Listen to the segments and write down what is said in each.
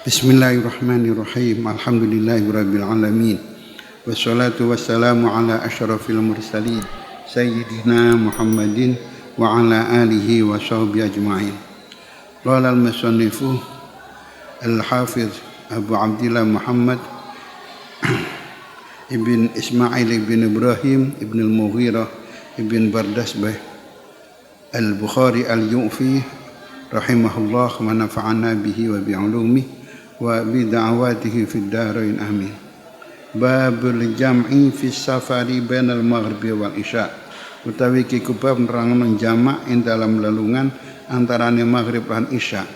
Bismillahirrahmanirrahim. Alhamdulillahirabbil alamin. Wassalatu wassalamu ala asyrafil mursalin sayyidina Muhammadin wa ala alihi wa sahbihi ajma'in. Qala al-musannifu al-hafiz Abu Abdillah Muhammad ibn Ismail ibn Ibrahim ibn al-Mughirah ibn Bardasbah al-Bukhari al-Yu'fi rahimahullah wa nafa'ana bihi wa bi'ulumihi wa bid'awatihi fid dharain amin. Babul jam'i fi safari bainal maghribi wal isya. Utawi iki bab nerangno jamak ing dalam lelungan antarane maghrib lan isya.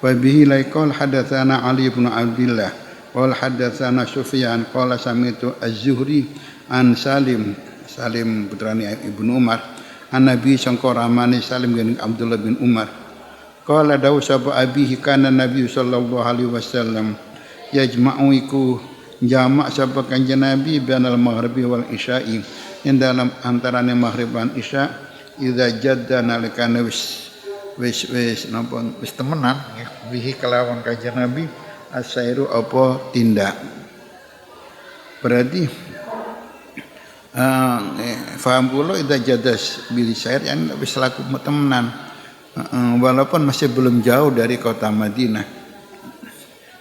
Wa bihi laqal hadatsana Ali bin Abdullah wal hadatsana Sufyan qala samitu Az-Zuhri an Salim putrane Ibnu Umar an Nabi sangka ramane Salim bin Abdullah bin Umar. Qala dawu sapa abihi kana Nabi sallallahu alaihi wasallam yajma'u iku jamak sapa kanjeng Nabi bainal maghribi wal isya'i ing dalam antarane maghrib lan isya idza jadda nalikane wis temenan bihi kelawan kanjeng Nabi asairu apa tindak. Berarti faham kula idza jaddas bil sair yang wis laku temenan. Walaupun masih belum jauh dari kota Madinah.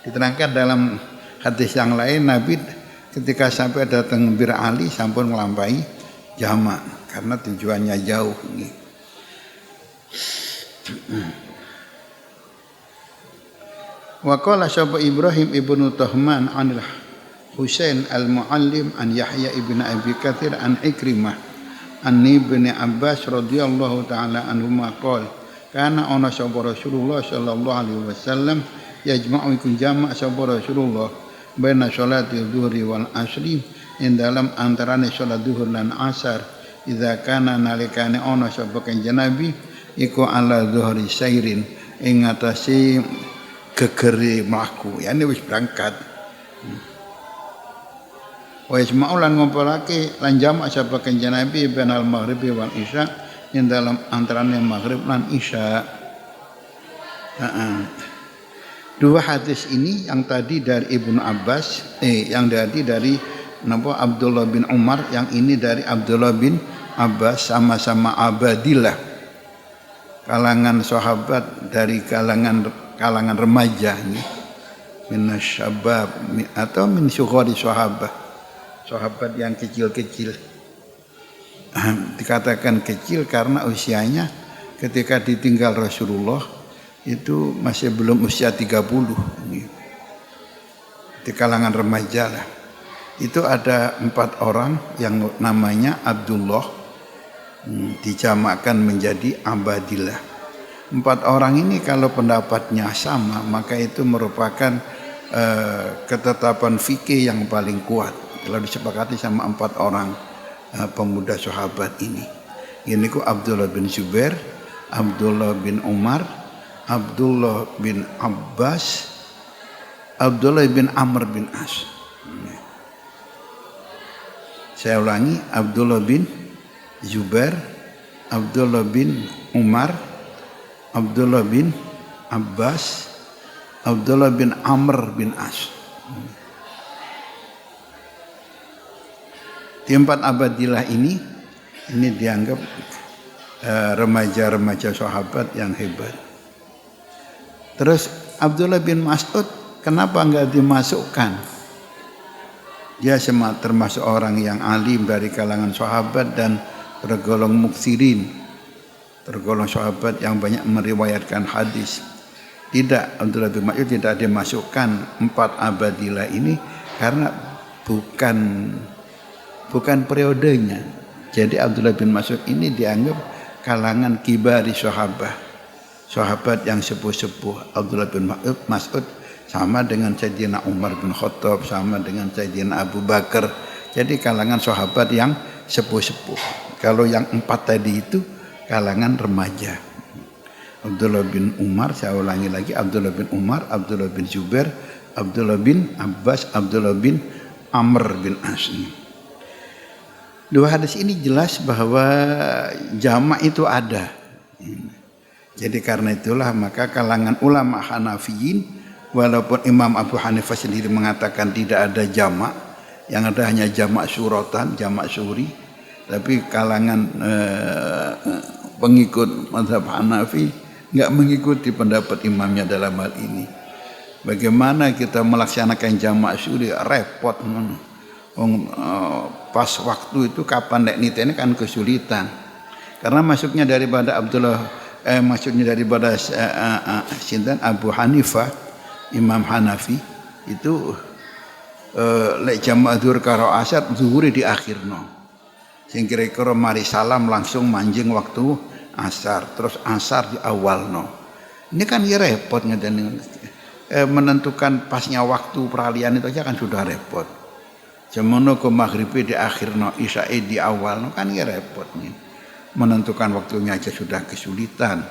Diterangkan dalam hadis yang lain, Nabi ketika sampai datang Bir Ali sampun melampai jamak karena tujuannya jauh. Wa qala sapa Ibrahim ibnu Tahman anil Husain al-Muallim an Yahya ibn Abi Katsir an Ikrimah an Ibnu Abbas radhiyallahu taala anhuma qala kana ana sapa Rasulullah sallallahu alaihi wasallam yajma'u iku jamak sapa Rasulullah baina sholati dhuhri wal asri ing dalam antarane salat zuhur lan asar idza kana nalikane ana sapa kanjeng Nabi iku ala dhuhri sairin ing atase gegere mlaku yani wis berangkat. Wa yajma'u lan ngumpulake lan jamak sapa kanjeng Nabi bainal maghribi wal isya yang dalam antaranya maghrib dan isya. Dua hadis ini yang tadi dari Ibnu Abbas, yang tadi dari Abdullah bin Umar, yang ini dari Abdullah bin Abbas, sama-sama abadillah, kalangan sahabat dari kalangan remaja nih, min syabab atau min syughari sahabat yang kecil-kecil. Dikatakan kecil karena usianya ketika ditinggal Rasulullah itu masih belum usia 30 di kalangan remaja lah. Itu ada 4 orang yang namanya Abdullah, dijamakkan menjadi Abadillah. 4 orang ini kalau pendapatnya sama maka itu merupakan ketetapan fikih yang paling kuat kalau disepakati sama 4 orang pemuda sahabat ini. Ini ku Abdullah bin Zubair, Abdullah bin Umar, Abdullah bin Abbas, Abdullah bin Amr bin As. Saya ulangi, Abdullah bin Zubair, Abdullah bin Umar, Abdullah bin Abbas, Abdullah bin Amr bin As. Di 4 abadillah ini dianggap remaja-remaja sahabat yang hebat. Terus Abdullah bin Mas'ud kenapa enggak dimasukkan? Dia termasuk orang yang alim dari kalangan sahabat dan tergolong muksirin, tergolong sahabat yang banyak meriwayatkan hadis. Tidak, Abdullah bin Mas'ud tidak dimasukkan 4 abadillah ini karena bukan periodenya. Jadi Abdullah bin Mas'ud ini dianggap kalangan kibari sahabat yang sepuh-sepuh. Abdullah bin Mas'ud sama dengan Sayyidina Umar bin Khattab, sama dengan Sayyidina Abu Bakar. Jadi kalangan sahabat yang sepuh-sepuh. Kalau yang 4 tadi itu kalangan remaja. Abdullah bin Umar, saya ulangi lagi, Abdullah bin Umar, Abdullah bin Zubair, Abdullah bin Abbas, Abdullah bin Amr bin As. Dua hadis ini jelas bahwa jamak itu ada. Jadi karena itulah maka kalangan ulama Hanafiyin Walaupun Imam Abu Hanifah sendiri mengatakan tidak ada jamak, yang ada hanya jamak suratan, jamak suri, tapi kalangan pengikut mazhab Hanafi nggak mengikuti pendapat imamnya dalam hal ini. Bagaimana kita melaksanakan jamak suri repot, pas waktu itu kapan nek nitene kan kesulitan, karena masuknya daripada Sinten Abu Hanifah, Imam Hanafi itu lek jamak zuhur karo asar zuhur di akhirno, sing kira-kira mari salam langsung manjing waktu asar, terus asar di awalno. Ini kan ya repot ngeten, menentukan pasnya waktu peralihan itu aja kan sudah repot. Semono ke maghrib di akhirno, isya'i di awalno kan ya repot nih. Menentukan waktunya aja sudah kesulitan.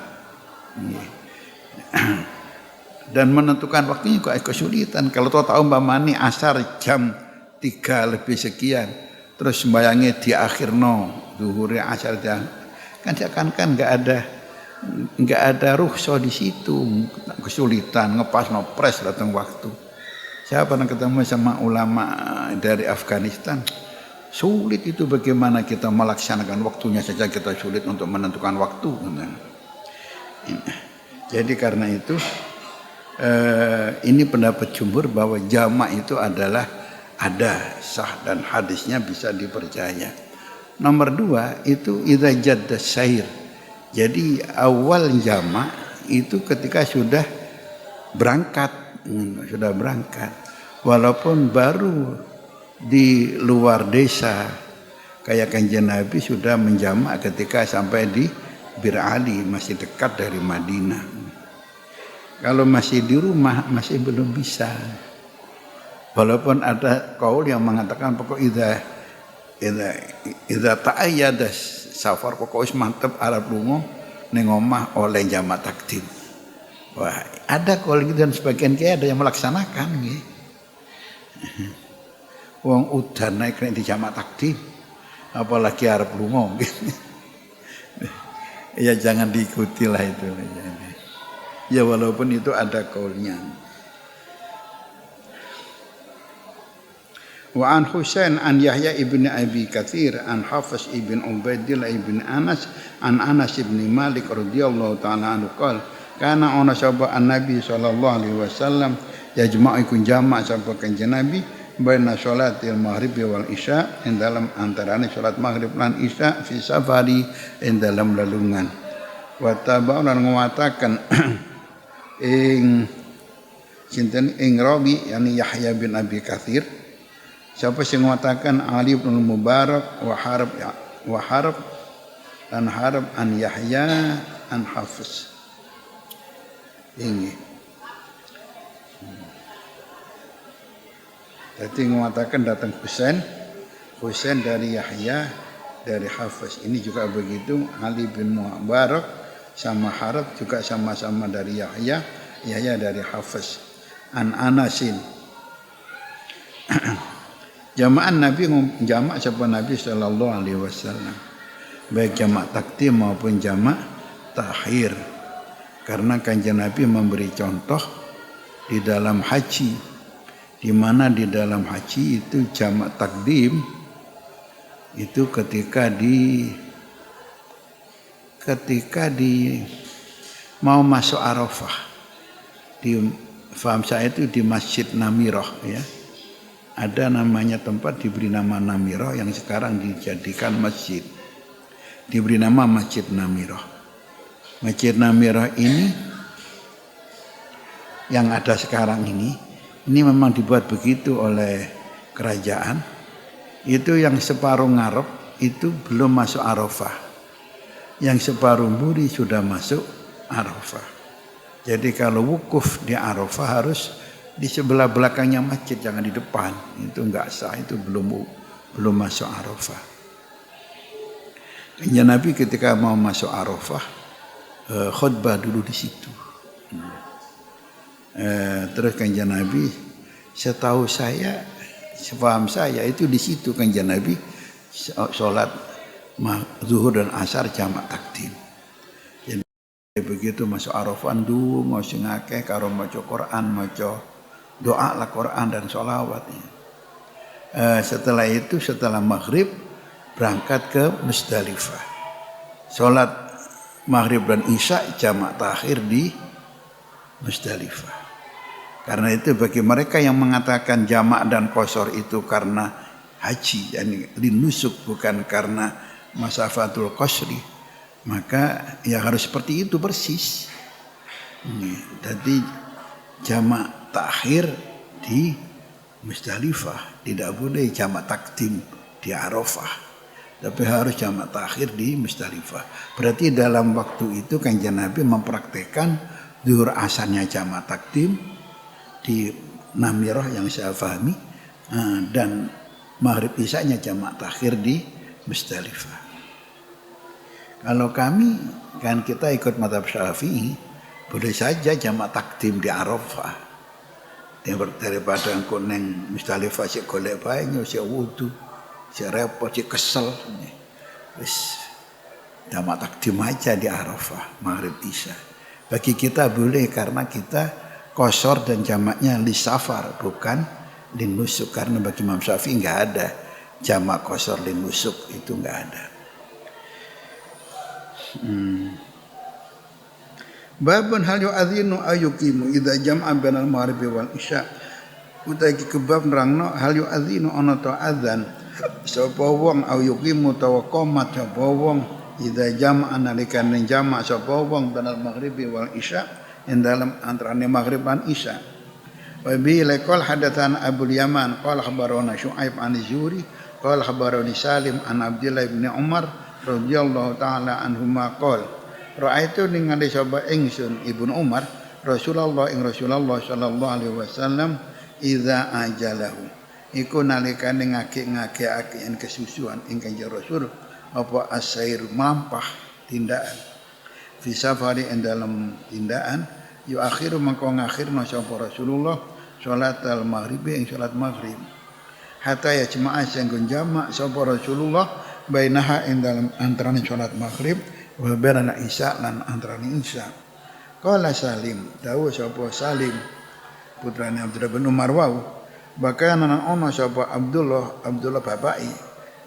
Dan menentukan waktunya juga kesulitan. Kalau tahu Mbak Mani asar jam 3 lebih sekian, terus sembayangnya di akhirno, zuhurnya asar kan seakan-akan nggak ada rukhsah di situ, kesulitan ngepas ngepres datang waktu. Saya pernah ketemu sama ulama dari Afghanistan, sulit itu bagaimana kita melaksanakan waktunya saja kita sulit untuk menentukan waktu. Jadi karena itu ini pendapat jumhur bahwa jamak itu adalah ada sah dan hadisnya bisa dipercaya. Nomor 2 itu idza jadda syair. Jadi awal jamak itu ketika sudah berangkat, walaupun baru di luar desa, kayak Kanjeng Nabi sudah menjamak ketika sampai di Bir Ali, masih dekat dari Madinah. Kalau masih di rumah masih belum bisa. Walaupun ada kaul yang mengatakan pokok idza ta'ayyada safar pokok wis mantep arep lunga ning omah oleh jamak takdim. Wah, ada kaul gitu dan sebagian kiai ada yang melaksanakan nggih. Wong udan naik nek di jamak takdim, apalagi arep lunga. Ya jangan diikuti lah itu. Ya walaupun itu ada kaulnya. Wa an Husain an Yahya ibn Abi Katsir an Hafiz ibn Ubaidillah ibn Anas an Anas ibn Malik radhiyallahu taala anhu qala kana ana sahaba an-nabi sallallahu alaihi wasallam yajma'u kun jama' sapa kanjeng Nabi baina sholatil maghrib wal isya ing dalam antarane salat maghrib lan isya fi safari ing dalam lalungan. Wa taba'un ngawataken ing sinten ing rawi yani Yahya bin Abi Katsir. Siapa yang mengatakan Ali bin Mubarak wa harab an Yahya an Hafiz. Ini. Jadi mengatakan datang Husain dari Yahya dari Hafiz. Ini juga begitu, Ali bin Mubarak sama Harab juga sama-sama dari Yahya dari Hafiz. An Anasin. Jamaah Nabi jamak siapa Nabi sallallahu alaihi wasallam, baik jamak takdim maupun jamak takhir, karena kanjeng Nabi memberi contoh di dalam haji, di mana di dalam haji itu jamak takdim itu ketika di mau masuk Arafah, di faham saya itu di Masjid Namirah ya. Ada namanya tempat diberi nama Namirah yang sekarang dijadikan masjid. Diberi nama Masjid Namirah. Masjid Namirah ini yang ada sekarang ini memang dibuat begitu oleh kerajaan. Itu yang separuh ngarep itu belum masuk Arafah. Yang separuh buri sudah masuk Arafah. Jadi kalau wukuf di Arafah harus di sebelah belakangnya masjid, jangan di depan. Itu enggak sah, itu belum masuk Arafah. Kanjeng Nabi ketika mau masuk Arafah khutbah dulu di situ. Terus kanjeng Nabi setahu saya, sepaham saya itu di situ kanjeng Nabi sholat zuhur dan asar jamak takdim. begitu masuk Arafah ndonga sing akeh karo maca Quran, maca doa lah Quran dan sholawat. Setelah itu setelah maghrib berangkat ke Musdalifah. Sholat maghrib dan isya jamak takhir di Musdalifah. Karena itu bagi mereka yang mengatakan jamak dan qashar itu karena haji, yani linusuk bukan karena masafatul qashri, maka ya harus seperti itu persis. Jadi jamak takhir di Musdalifah, tidak boleh jamak takdim di Arafah, tapi harus jamak takhir di Musdalifah. Berarti dalam waktu itu Kanjeng Nabi mempraktekkan zuhur asarnya jamak takdim di Namirah yang saya pahami, dan maghrib isanya jamak takhir di Musdalifah. Kalau kami kan kita ikut mazhab Syafi'i, boleh saja jamak takdim di Arafah. Daripada engko neng Musdalifah sik golek banyu, sik wudu, sik repot, sik kesel. Wis jamak takdim aja di Arafah maghrib isya. Bagi kita boleh karena kita qashar dan jamaknya lisafar bukan linusuk, karena bagi Imam Syafi'i enggak ada jamak qashar linusuk, itu enggak ada. Babun hal yu'adzinu ayyuqimu idza jam'a bainal maghribi wal isya. Utai kebab nerangno hal yu'adzinu ana ta adzan sapa wong ayyuqimu tawa qomat sapa wong idza jam'a nalikane jamak sapa wong bainal maghribi wal isya, yang dalam antarane maghrib dan isya. Wa bi laqal hadatsan Abu Yaman qala khabarana Syu'aib an Zuhri qala khabarani Salim an Abdullah bin Umar radhiyallahu taala anhuma qala ra'aitu ningali sapa ingsun Ibnu Umar Rasulullah sallallahu alaihi wasallam idza ajalahu iku nalikane ngake-ngakeake ing kesusuan ing Kanjeng Rasul apa asair melampah tindakan fi safari ing dalam tindakan yu akhiru mangko ngakhirna sapa Rasulullah salatal maghribi ing salat maghrib hatta ya jemaah sing jamak sapa Rasulullah bainaha ing dalam antarané salat maghrib wa baina isya lan antarané isya. Qala Salim dawuh sapa Salim putrane Abdullah bin Umar wau bakana ana sapa Abdullah bapake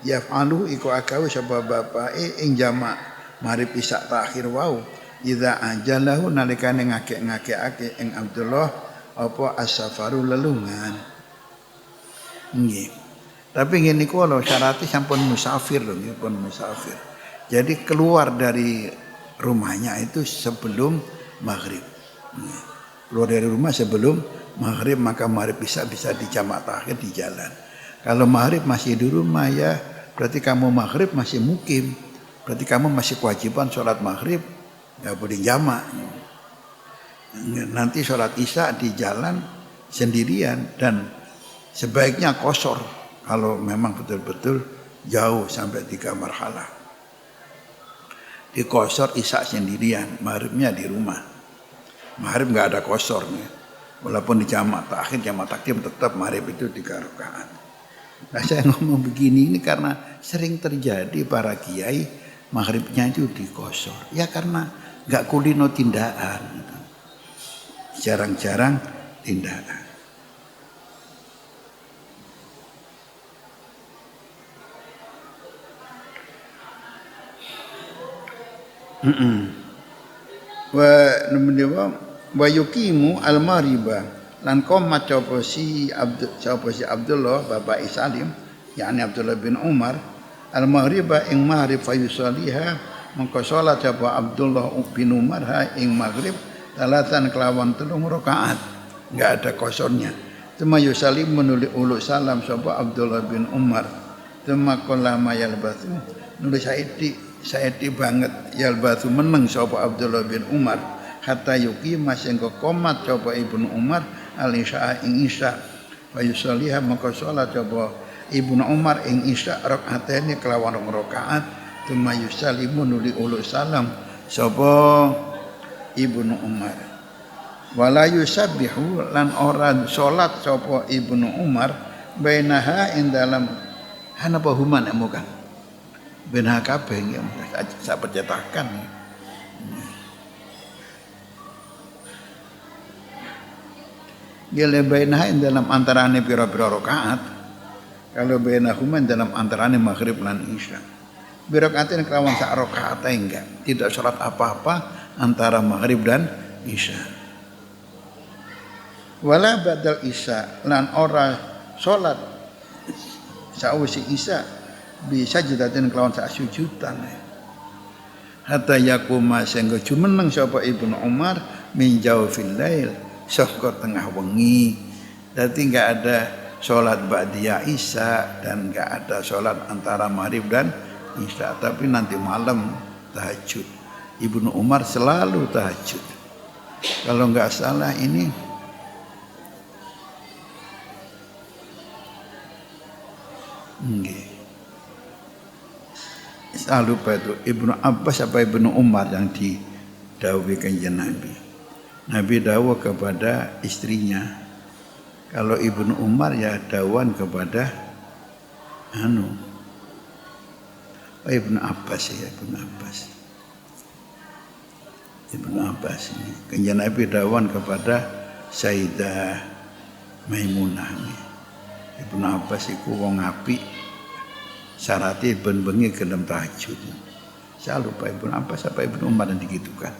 yaf'alu iku akawu sapa bapake ing jamak maghrib isya takhir wau idza ajalahu nalikane ngake-ngakeake ing Abdullah apa as-safaru lelungan. Nggih. Tapi ngene niku lho syaratnya sampun musafir lho, pun musafir. Jadi keluar dari rumahnya itu sebelum maghrib. Nggih. Keluar dari rumah sebelum maghrib, maka maghrib bisa dijamak takhir di jalan. Kalau maghrib masih di rumah ya berarti kamu maghrib masih mukim. Berarti kamu masih kewajiban sholat maghrib, nggak boleh jamak. Nanti sholat isya di jalan sendirian dan sebaiknya qashar kalau memang betul-betul jauh sampai 3 marhalah. Di qashar isya sendirian, maghribnya di rumah. Maghrib nggak ada qashar nih. Walaupun di jamak takhir, jamak takdim tetap maghrib itu 3 rakaat. Nah saya ngomong begini ini karena sering terjadi para kiai maghribnya itu di qashar. Ya karena nggak kulino tindakan. Jarang-jarang tindakan. Wa yuqimu al-mariba lan qomat sapa si Abdullah bapak Salim yakni Abdullah bin Umar al-maghriba ing maghrib fayusaliha mengko salat sapa Abdullah bin Umar ha ing maghrib talatan kelawan 3 rakaat, enggak ada qasharnya. Tuma yusalim menuli ulu salam sapa Abdullah bin Umar. Tuma qala mayal batu nuli saiti banget yalbatu meneng sapa Abdullah bin Umar hatta yuqima sehingga qomat sapa Ibnu Umar al-isya ing isya wa yusalliha maka salat sapa Ibnu Umar ing isya rakaatene kelawan 2 rakaat. Tuma yusalimu nuli ulu salam sapa Ibnu Umar wala yusabbihu lan ora salat sapa Ibnu Umar bainaha ing dalam hanapa human muka benaha kabeh sak percetakan Gila bainaha dalam antarane pira-pira rakaat. Kalau bainahuma dalam antarane maghrib lan isya. Birokaatin kelawan sak rakaat enggak. Tidak sholat apa-apa antara maghrib dan isya. Wala badal isya lan ora sholat sausi isya bisa jedatin kelawan sak sujudan. Hatta yakuma sehingga jumeneng sapa Ibnu Umar min jawfil lail saka tengah wengi. Berarti enggak ada sholat ba'diyah isya dan enggak ada sholat antara maghrib dan isya, tapi nanti malam tahajud. Ibnu Umar selalu tahajud. Kalau enggak salah ini saya lupa itu Ibnu Abbas apa Ibnu Umar yang didhawuhi kanjeng Nabi. Nabi dawuh kepada istrinya. Kalau Ibnu Umar ya dawan kepada Ibnu Abbas ya, Ibnu Abbas ini. Kanjeng Nabi dawan kepada Sayyidah Maimunah ini. Ibnu Abbas iku wong apik, syaratnya ben bengi gelem tahajud. Saya lupa Ibnu Abbas apa Ibnu Umar yang digitukan.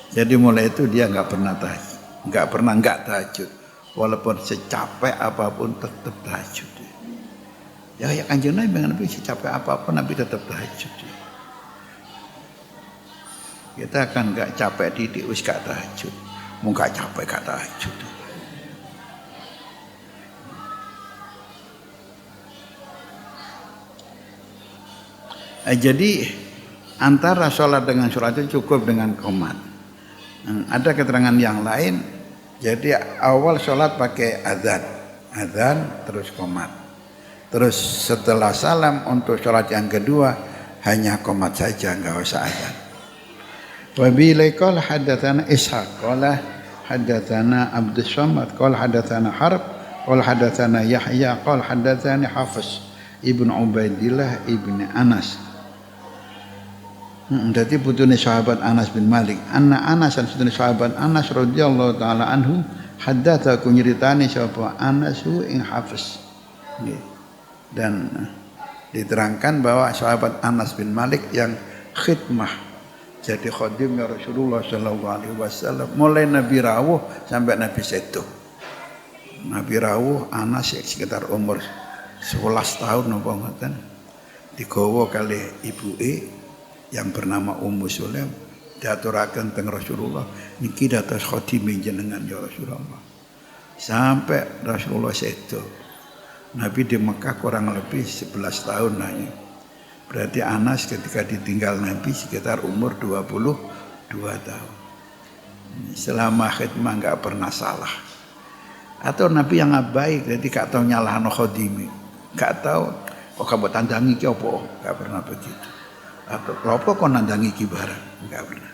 Jadi mulai itu dia enggak pernah tahajud. Walaupun secapek apapun tetap tahajud. Ya kanjeng Nabi secapek apapun Nabi tetap tahajud. Kita kan enggak capek didik wis gak tahajud. Mau enggak capek gak tahajud. Jadi antara sholat dengan sholat itu cukup dengan qomat. Ada keterangan yang lain. Jadi awal sholat pakai adzan terus qomat. Terus setelah salam untuk sholat yang kedua hanya qomat saja, enggak usah adzan. Wa bi qala hadatsana Ishaq qala hadatsana Abdus Samad qala hadatsana Harb qala hadatsana Yahya qala hadatsani Hafiz Ibnu Ubaidillah Ibnu Anas. Jadi putune sahabat Anas bin Malik. Anna Anas putune sahabat Anas radhiyallahu taala anhu haddatsa ku nyeritani sapa Anas ing Hafiz. Dan diterangkan bahwa sahabat Anas bin Malik yang khidmah jadi khadimnya Rasulullah sallallahu alaihi wasallam mulai Nabi rawuh sampai Nabi sedo. Nabi rawuh Anas sekitar umur 11 tahun napa ngoten. Digawa kali ibuke yang bernama Ummu Sulaim diaturaken teng Rasulullah niki dados khadime jenengan ya Rasulullah sampai Rasulullah sedo. Nabi di Mekah kurang lebih 11 tahun lagi. Berarti Anas ketika ditinggal Nabi sekitar umur 22 tahun. Selama khidmah enggak pernah salah. Atau Nabi yang baik jadi gak tahu nyalahno khadime. Gak tahu kok kamu tandangi ki apa? Gak pernah begitu. Atau klopo kok nandangi ki barang, enggak pernah.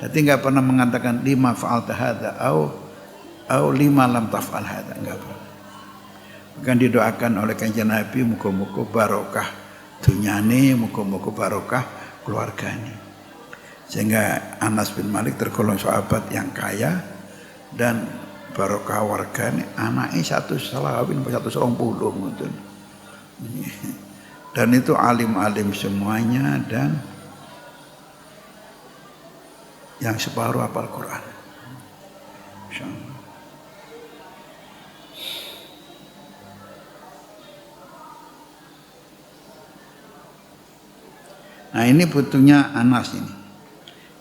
Jadi enggak pernah mengatakan lima fa'alta hadza au lima lam taf'al hadza, enggak pernah. Bahkan didoakan oleh kanjeng Nabi muga-muga barokah dunyane, muga-muga barokah keluargane. Sehingga Anas bin Malik tergolong sahabat yang kaya dan barokah wargane, anaknya 120 ngoten. Dan itu alim-alim semuanya dan yang separuh hafal Quran. Insyaallah. Nah ini putunya Anas ini.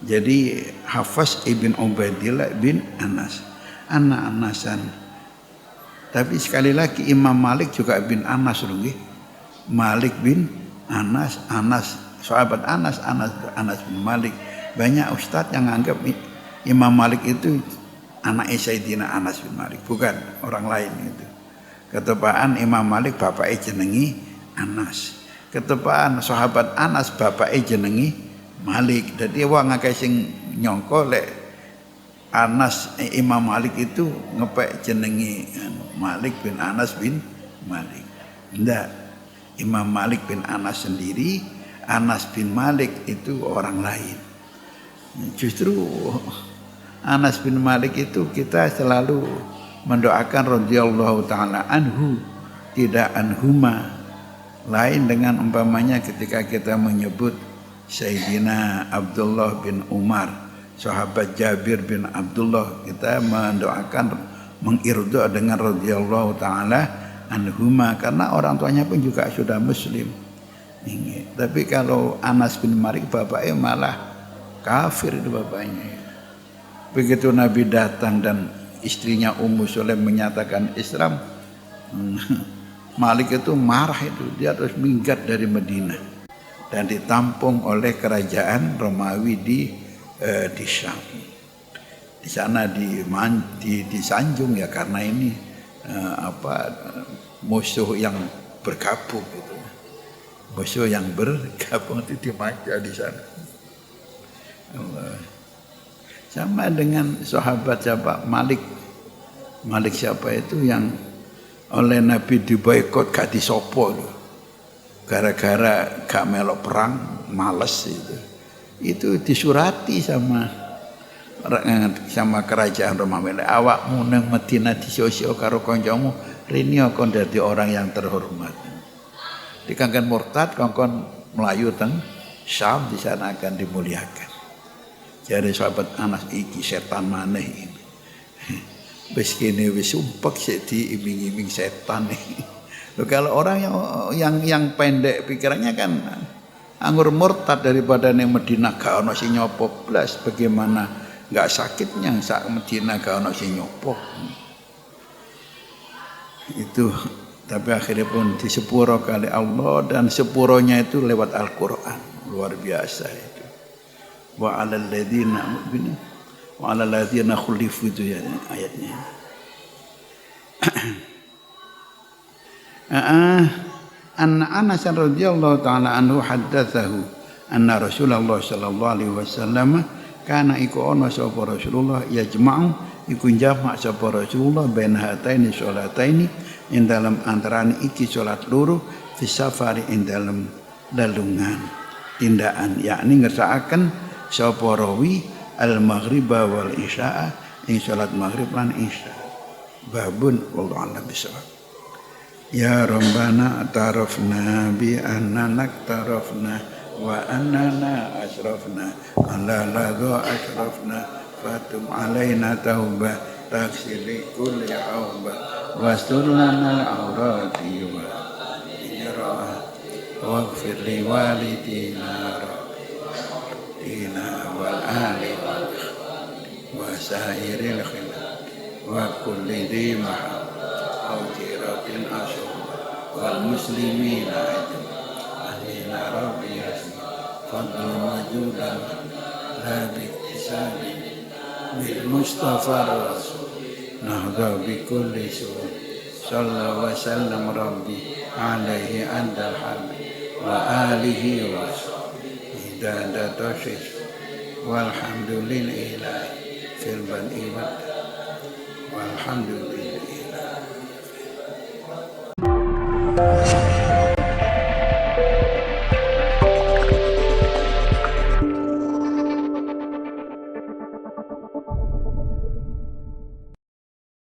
Jadi Hafiz ibn Ubaidillah bin Anas. Anak Anasan. Tapi sekali lagi Imam Malik juga bin Anas nggih. Malik bin Anas, sahabat Anas bin Malik. Banyak ustadz yang anggap Imam Malik itu anak Sayyidina Anas bin Malik, bukan orang lain itu. Ketepaan Imam Malik bapake jenengi Anas. Ketepaan sahabat Anas bapake jenengi Malik. Dadi wong akeh sing nyangka lek Anas Imam Malik itu ngepek jenengi Malik bin Anas bin Malik. Ndak. Imam Malik bin Anas sendiri, Anas bin Malik itu orang lain. Justru Anas bin Malik itu kita selalu mendoakan radhiyallahu taala anhu, tidak anhuma. Lain dengan umpamanya ketika kita menyebut Sayyidina Abdullah bin Umar, sahabat Jabir bin Abdullah, kita mendoakan mengirdo dengan radhiyallahu taala anhuma karena orang tuanya pun juga sudah muslim. Tapi kalau Anas bin Malik bapaknya malah kafir, itu bapaknya. Begitu Nabi datang dan istrinya Ummu Sulaim menyatakan Islam, Malik itu marah, itu dia terus minggat dari Madinah dan ditampung oleh kerajaan Romawi di Syam. Di sana disanjung ya karena ini musuh yang bergabung gitu. Musuh yang bergabung itu dimanja di sana. Allah. Sama dengan sahabat siapa? Malik siapa itu yang oleh Nabi diboikot gak disopo loh. Gara-gara gak melok perang, males itu. Itu disurati sama kerajaan Romawi. Awakmu nang Madinah disio-sio karo kancamu, rini kon dadi orang yang terhormat. Dikangkan murtad kongkon melayu teng Syam, di sana akan dimuliakan. Jadi sahabat Anas iki setan maneh ini. Wis kene wis sumpek sik diiming-iming setan iki. Loh, kalau orang yang pendek pikirannya kan anggur murtad daripada ning Madinah gak ono sing nyopo blas, bagaimana enggak sakitnya sak Madinah gak ono sing nyopo. Itu tapi akhirnya pun disepuro kali Allah, dan sepuronya itu lewat Al-Quran. Luar biasa itu. Wa 'alal ladzina khulifu, itu ya ayatnya. An Anas radhiyallahu taala anhu haddatsahu anna Rasulullah sallallahu alaihi wasallam kana iku ana sapa Rasulullah yajma'u iku jamak sapa Rasulullah bain hataini sholataini ing dalam antarané iki salat loro fi safari ing dalam lelungan tindakan, yakni ngersakaken sapa rawi al maghriba wal isya ing salat maghrib lan isya. Babun wallahu a'lam bishawab. Ya Rabbana tarafna bi annana tarafna wa annana asrafna ala ladha asrafna fatum alaina tauba taksili kulli auba wastur lana al-awrati wa ijra'ah waghfir li walidina rabbina wal ahli wa sairil khilaf wa kulli dhi mahabba awjiratin asyur wal muslimina amina rabbi yasmi fadlu majudan la biktisabi bil mustafa rasul nahda bi kulli sur sallallahu wa sallam rabbi alaihi andal habib wa alihi wa sahbihi dada tashis walhamdulillahi fil bad'i walhamdulillahi